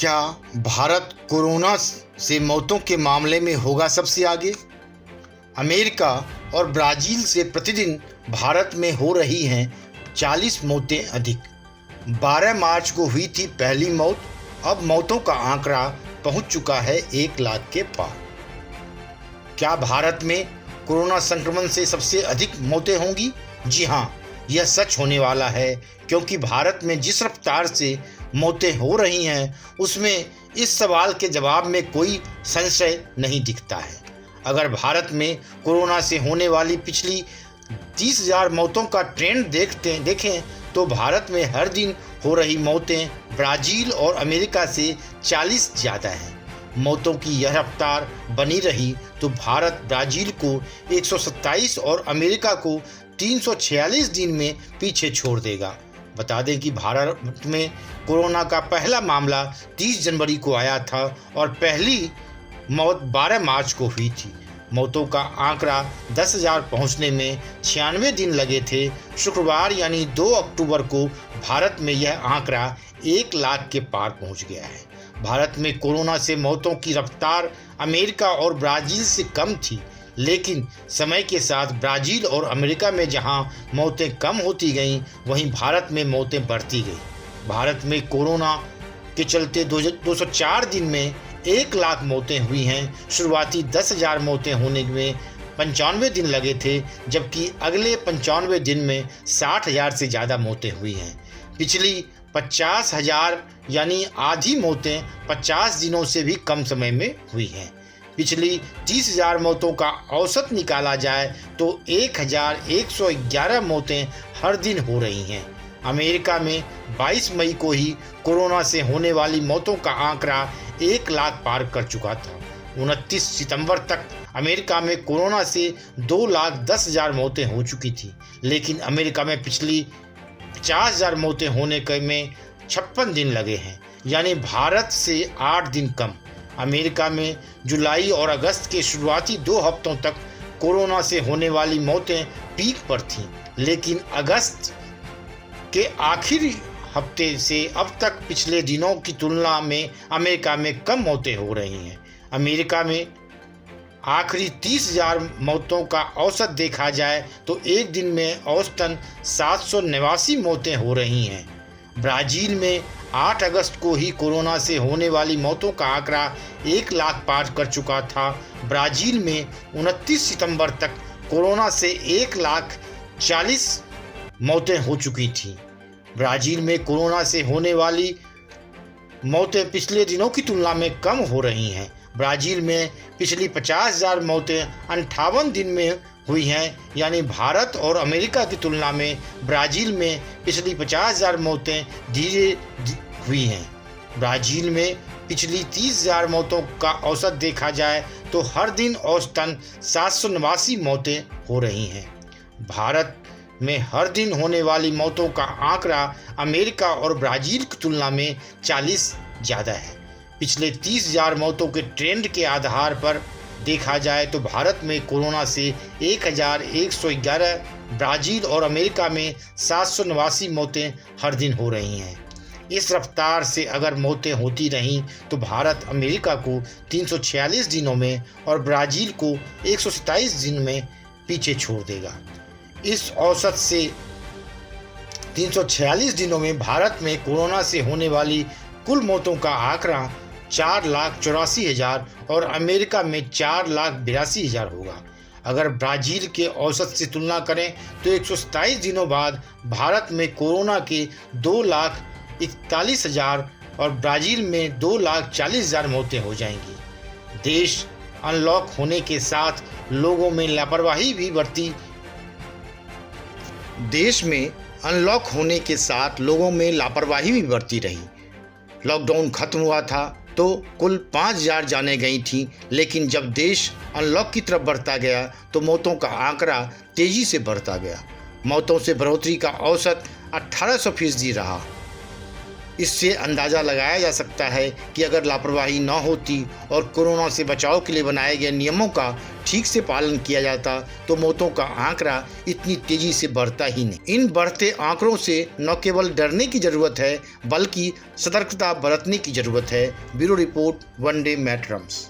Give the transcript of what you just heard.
क्या भारत कोरोना से मौतों के मामले में होगा सबसे आगे? अमेरिका और ब्राज़ील से प्रतिदिन भारत में हो रही हैं 40 मौतें अधिक। 12 मार्च को हुई थी पहली मौत, अब मौतों का आंकड़ा पहुंच चुका है 1 लाख के पार। क्या भारत में कोरोना संक्रमण से सबसे अधिक मौतें होंगी? जी हाँ, यह सच होने वाला है, क्योंकि भारत में जिस रफ्तार से मौतें हो रही हैं उसमें इस सवाल के जवाब में कोई संशय नहीं दिखता है। अगर भारत में कोरोना से होने वाली पिछली 30,000 मौतों का ट्रेंड देखें तो भारत में हर दिन हो रही मौतें ब्राज़ील और अमेरिका से 40 ज़्यादा हैं। मौतों की यह रफ्तार बनी रही तो भारत ब्राज़ील को 127 और अमेरिका को 346 दिन में पीछे छोड़ देगा। बता दें कि भारत में कोरोना का पहला मामला 30 जनवरी को आया था और पहली मौत 12 मार्च को हुई थी। मौतों का आंकड़ा 10,000 पहुंचने में 96 दिन लगे थे। शुक्रवार यानी 2 अक्टूबर को भारत में यह आंकड़ा 1 लाख के पार पहुंच गया है। भारत में कोरोना से मौतों की रफ्तार अमेरिका और ब्राज़ील से कम थी, लेकिन समय के साथ ब्राज़ील और अमेरिका में जहां मौतें कम होती गईं, वहीं भारत में मौतें बढ़ती गईं। भारत में कोरोना के चलते 204 दिन में 1 लाख मौतें हुई हैं। शुरुआती 10,000 मौतें होने में 95 दिन लगे थे, जबकि अगले 95 दिन में 60,000 से ज़्यादा मौतें हुई हैं। पिछली 50,000 यानी आधी मौतें 50 दिनों से भी कम समय में हुई हैं। पिछली 30,000 मौतों का औसत निकाला जाए तो 1,111 मौतें हर दिन हो रही हैं। अमेरिका में 22 मई को ही कोरोना से होने वाली मौतों का आंकड़ा 1 लाख पार कर चुका था। 29 सितंबर तक अमेरिका में कोरोना से 2,10,000 मौतें हो चुकी थी, लेकिन अमेरिका में पिछली 50,000 मौतें होने में 56 दिन लगे हैं, यानी भारत से 8 दिन कम। अमेरिका में जुलाई और अगस्त के शुरुआती 2 हफ्तों तक कोरोना से होने वाली मौतें पीक पर थीं, लेकिन अगस्त के आखिरी हफ्ते से अब तक पिछले दिनों की तुलना में अमेरिका में कम मौतें हो रही हैं। अमेरिका में आखिरी 30,000 मौतों का औसत देखा जाए तो एक दिन में औसतन 789 मौतें हो रही हैं। ब्राज़ील में 8 अगस्त को ही कोरोना से होने वाली मौतों का आंकड़ा 1 लाख पार कर चुका था। ब्राज़ील में 29 सितंबर तक कोरोना से 1,40,000 मौतें हो चुकी थीं। ब्राज़ील में कोरोना से होने वाली मौतें पिछले दिनों की तुलना में कम हो रही हैं। ब्राज़ील में पिछली 50,000 मौतें 58 दिन में हुई हैं, यानी भारत और अमेरिका की तुलना में ब्राज़ील में पिछली 50,000 मौतें धीरे हुई हैं। ब्राज़ील में पिछली 30,000 मौतों का औसत देखा जाए तो हर दिन औसतन 789 मौतें हो रही हैं। भारत में हर दिन होने वाली मौतों का आंकड़ा अमेरिका और ब्राज़ील की तुलना में 40 ज़्यादा है। पिछले 30,000 मौतों के ट्रेंड के आधार पर देखा जाए तो भारत में कोरोना से 1,111, ब्राज़ील और अमेरिका में 789 मौतें हर दिन हो रही हैं। इस रफ्तार से अगर मौतें होती रहीं तो भारत अमेरिका को 346 दिनों में और ब्राज़ील को 127 दिन में पीछे छोड़ देगा। इस औसत से 346 दिनों में भारत में कोरोना से होने वाली कुल मौतों का आंकड़ा 4,84,000 और अमेरिका में 4,82,000 होगा। अगर ब्राज़ील के औसत से तुलना करें तो 127 दिनों बाद भारत में कोरोना के 2,41,000 और ब्राज़ील में 2,40,000 मौतें हो जाएंगी। देश अनलॉक होने के साथ लोगों में लापरवाही भी बरती रही। लॉकडाउन खत्म हुआ था तो कुल 5,000 जानें गई थीं, लेकिन जब देश अनलॉक की तरफ बढ़ता गया तो मौतों का आंकड़ा तेज़ी से बढ़ता गया। मौतों से बढ़ोतरी का औसत 1800% रहा। इससे अंदाज़ा लगाया जा सकता है कि अगर लापरवाही न होती और कोरोना से बचाव के लिए बनाए गए नियमों का ठीक से पालन किया जाता तो मौतों का आंकड़ा इतनी तेजी से बढ़ता ही नहीं। इन बढ़ते आंकड़ों से न केवल डरने की जरूरत है बल्कि सतर्कता बरतने की जरूरत है। ब्यूरो रिपोर्ट, वनडे मैटरम्स।